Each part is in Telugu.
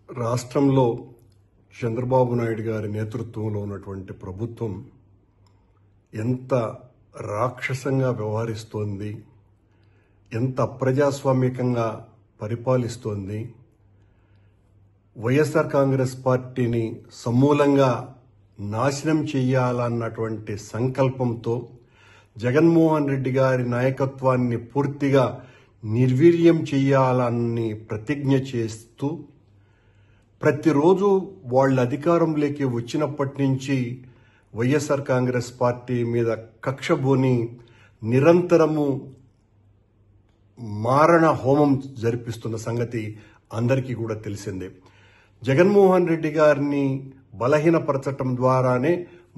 రాష్ట్రంలో చంద్రబాబు నాయుడు గారి నేతృత్వంలో ఉన్నటువంటి ప్రభుత్వం ఎంత రాక్షసంగా వ్యవహరిస్తోంది, ఎంత అప్రజాస్వామికంగా పరిపాలిస్తోంది, వైఎస్ఆర్ కాంగ్రెస్ పార్టీని సమూలంగా నాశనం చేయాలన్నటువంటి సంకల్పంతో జగన్మోహన్ రెడ్డి గారి నాయకత్వాన్ని పూర్తిగా నిర్వీర్యం చేయాలని ప్రతిజ్ఞ చేస్తూ ప్రతిరోజు వాళ్ళ అధికారంలోకి వచ్చినప్పటి నుంచి వైఎస్ఆర్ కాంగ్రెస్ పార్టీ మీద కక్షబోని నిరంతరము మారణ హోమం జరిపిస్తున్న సంగతి అందరికీ కూడా తెలిసిందే. జగన్మోహన్ రెడ్డి గారిని బలహీనపరచటం ద్వారానే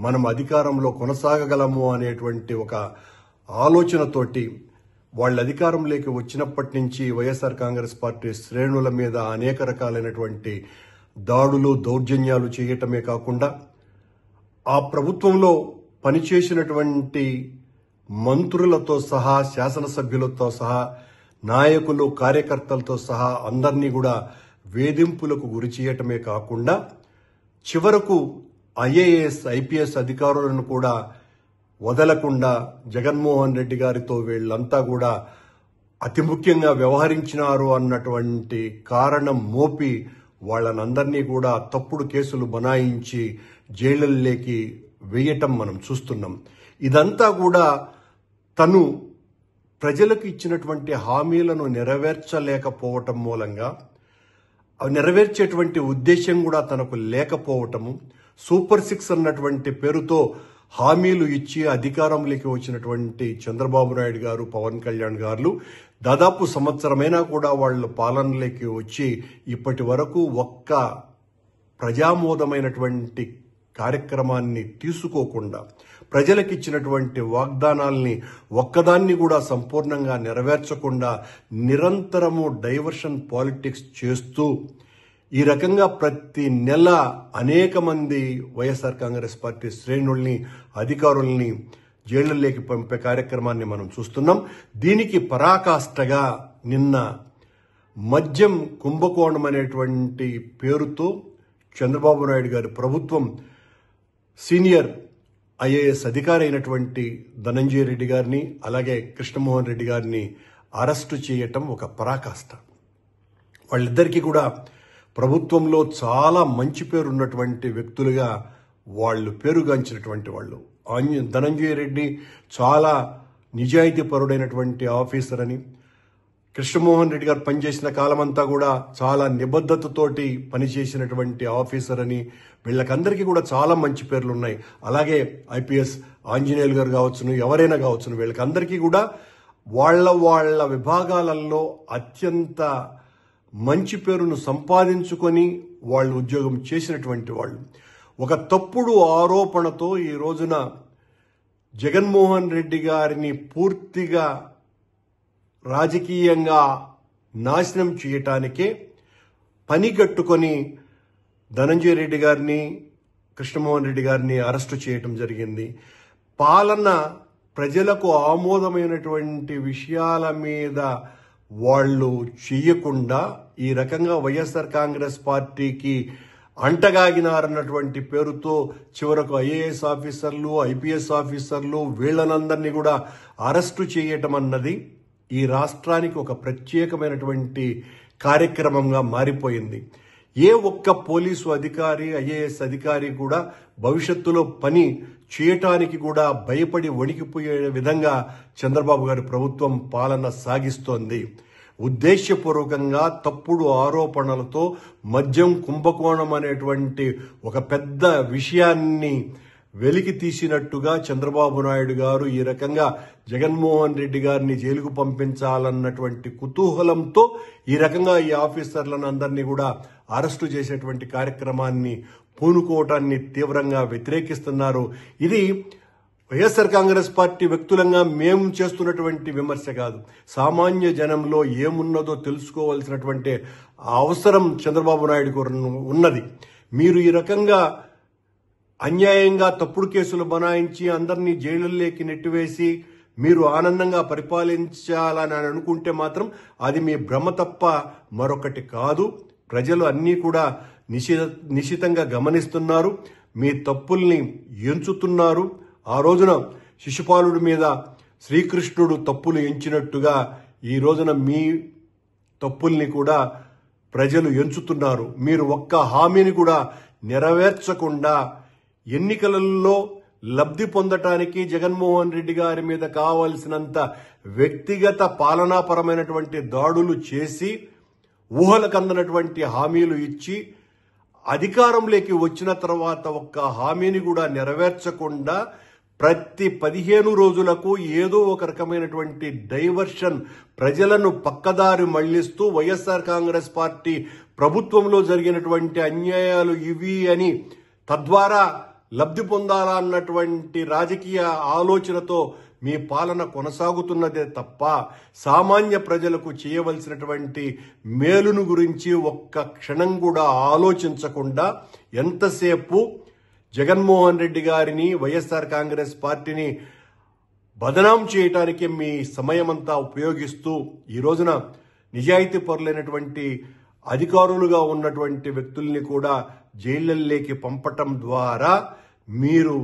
మనం అధికారంలో కొనసాగగలము అనేటువంటి ఒక ఆలోచనతోటి వాళ్ళ అధికారంలోకి వచ్చినప్పటి నుంచి వైఎస్ఆర్ కాంగ్రెస్ పార్టీ శ్రేణుల మీద అనేక రకాలైనటువంటి దాడులు దౌర్జన్యాలు చేయటమే కాకుండా ఆ ప్రభుత్వంలో పనిచేసినటువంటి మంత్రులతో సహా శాసనసభ్యులతో సహా నాయకులు కార్యకర్తలతో సహా అందరినీ కూడా వేధింపులకు గురి చేయటమే కాకుండా చివరకు ఐఏఎస్ ఐపీఎస్ అధికారులను కూడా వదలకుండా జగన్మోహన్ రెడ్డి గారితో వీళ్ళంతా కూడా అతి ముఖ్యంగా వ్యవహరించినారు అన్నటువంటి కారణం మోపి వాళ్ళనందరినీ కూడా తప్పుడు కేసులు బనాయించి జైళ్లలోకి వేయటం మనం చూస్తున్నాం. ఇదంతా కూడా తను ప్రజలకు ఇచ్చినటువంటి హామీలను నెరవేర్చలేకపోవటం మూలంగా నెరవేర్చేటువంటి ఉద్దేశం కూడా తనకు లేకపోవటము, సూపర్ 6 అన్నటువంటి పేరుతో హామీలు ఇచ్చి అధికారంలోకి వచ్చినటువంటి చంద్రబాబు నాయుడు గారు, పవన్ కళ్యాణ్ గారు దాదాపు సంవత్సరమైనా కూడా వాళ్ళు పాలనలోకి వచ్చి ఇప్పటి వరకు ఒక్క ప్రజామోదమైనటువంటి కార్యక్రమాన్ని తీసుకోకుండా ప్రజలకు ఇచ్చినటువంటి వాగ్దానాల్ని ఒక్కదాన్ని కూడా సంపూర్ణంగా నెరవేర్చకుండా నిరంతరము డైవర్షన్ పాలిటిక్స్ చేస్తూ ఈ రకంగా ప్రతి నెల అనేక మంది వైఎస్ఆర్ కాంగ్రెస్ పార్టీ శ్రేణుల్ని అధికారుల్ని జైళ్లలోకి పంపే కార్యక్రమాన్ని మనం చూస్తున్నాం. దీనికి పరాకాష్ఠగా నిన్న మద్యం కుంభకోణం అనేటువంటి పేరుతో చంద్రబాబు నాయుడు గారి ప్రభుత్వం సీనియర్ ఐఏఎస్ అధికారి అయినటువంటి ధనంజయ రెడ్డి గారిని అలాగే కృష్ణమోహన్ రెడ్డి గారిని అరెస్టు చేయటం ఒక పరాకాష్ఠ. వాళ్ళిద్దరికీ కూడా ప్రభుత్వంలో చాలా మంచి పేరు ఉన్నటువంటి వ్యక్తులుగా వాళ్ళు పేరుగాంచినటువంటి వాళ్ళు. ధనంజయ రెడ్డి చాలా నిజాయితీ పరుడైనటువంటి ఆఫీసర్ అని, కృష్ణమోహన్ రెడ్డి గారు పనిచేసిన కాలమంతా కూడా చాలా నిబద్ధతతోటి పనిచేసినటువంటి ఆఫీసర్ అని వీళ్ళకందరికీ కూడా చాలా మంచి పేర్లు ఉన్నాయి. అలాగే ఐపీఎస్ ఆంజనేయులు గారు కావచ్చును, ఎవరైనా కావచ్చును, వీళ్ళకందరికీ కూడా వాళ్ళ విభాగాలలో అత్యంత మంచి పేరును సంపాదించుకొని వాళ్ళు ఉద్యోగం చేసినటువంటి వాళ్ళు. ఒక తప్పుడు ఆరోపణతో ఈ రోజున జగన్మోహన్ రెడ్డి గారిని పూర్తిగా రాజకీయంగా నాశనం చేయటానికే పనిగట్టుకొని ధనంజయ రెడ్డి గారిని కృష్ణమోహన్ రెడ్డి గారిని అరెస్టు చేయటం జరిగింది. పాలన ప్రజలకు ఆమోదమైనటువంటి విషయాల మీద వాళ్ళు చేయకుండా ఈ రకంగా వైఎస్ఆర్ కాంగ్రెస్ పార్టీకి అంటగాగినారన్నటువంటి పేరుతో చివరకు ఐఏఎస్ ఆఫీసర్లు ఐపీఎస్ ఆఫీసర్లు వీళ్ళనందరినీ కూడా అరెస్టు చేయటం అన్నది ఈ రాష్ట్రానికి ఒక ప్రత్యేకమైనటువంటి కార్యక్రమంగా మారిపోయింది. ఏ ఒక్క పోలీసు అధికారి ఐఏఎస్ అధికారి కూడా భవిష్యత్తులో పని చేయటానికి కూడా భయపడి వణికిపోయే విధంగా చంద్రబాబు గారి ప్రభుత్వం పాలన సాగిస్తోంది. ఉద్దేశపూర్వకంగా తప్పుడు ఆరోపణలతో మద్యం కుంభకోణం అనేటువంటి ఒక పెద్ద విషయాన్ని వెలికి తీసినట్టుగా చంద్రబాబు నాయుడు గారు ఈ రకంగా జగన్మోహన్ రెడ్డి గారిని జైలుకు పంపించాలన్నటువంటి కుతూహలంతో ఈ రకంగా ఈ ఆఫీసర్లను అందరినీ కూడా అరెస్టు చేసేటువంటి కార్యక్రమాన్ని పూనుకోవటాన్ని తీవ్రంగా వ్యతిరేకిస్తున్నారు. ఇది వైఎస్ఆర్ కాంగ్రెస్ పార్టీ వ్యక్తులంగా మేము చేస్తున్నటువంటి విమర్శ కాదు. సామాన్య జనంలో ఏమున్నదో తెలుసుకోవాల్సినటువంటి అవసరం చంద్రబాబు నాయుడు ఉన్నది. మీరు ఈ రకంగా అన్యాయంగా తప్పుడు కేసులు బనాయించి అందరినీ జైలుల్లోకి నెట్టివేసి మీరు ఆనందంగా పరిపాలించాలని అనుకుంటే మాత్రం అది మీ భ్రమ తప్ప మరొకటి కాదు. ప్రజలు అన్నీ కూడా నిశితంగా గమనిస్తున్నారు. మీ తప్పుల్ని ఎంచుతున్నారు. ఆ రోజున శిశుపాలుడి మీద శ్రీకృష్ణుడు తప్పులు ఎంచినట్టుగా ఈ రోజున మీ తప్పుల్ని కూడా ప్రజలు ఎంచుతున్నారు. మీరు ఒక్క హామీని కూడా నెరవేర్చకుండా ఎన్నికలలో లబ్ధి పొందటానికి జగన్మోహన్ రెడ్డి గారి మీద కావలసినంత వ్యక్తిగత పాలనాపరమైనటువంటి దాడులు చేసి ఊహలకు అందనటువంటి హామీలు ఇచ్చి అధికారంలోకి వచ్చిన తర్వాత ఒక్క హామీని కూడా నెరవేర్చకుండా ప్రతి 15 రోజులకు ఏదో ఒక రకమైనటువంటి డైవర్షన్, ప్రజలను పక్కదారి మళ్లిస్తూ వైఎస్ఆర్ కాంగ్రెస్ పార్టీ ప్రభుత్వంలో జరిగినటువంటి అన్యాయాలు ఇవి అని తద్వారా లబ్ధి పొందాలన్నటువంటి రాజకీయ ఆలోచనతో మీ పాలన కొనసాగుతున్నదే తప్ప సామాన్య ప్రజలకు చేయవలసినటువంటి మేలును గురించి ఒక్క క్షణం కూడా ఆలోచించకుండా ఎంతసేపు జగన్మోహన్ రెడ్డి గారిని, వైఎస్ఆర్ కాంగ్రెస్ పార్టీని బదనాం చేయటానికి మీ సమయమంతా ఉపయోగిస్తూ ఈ రోజున నిజాయితీ పరులైనటువంటి అధికారులుగా ఉన్నటువంటి వ్యక్తుల్ని కూడా జైళ్లలోకి పంపటం ద్వారా మీరు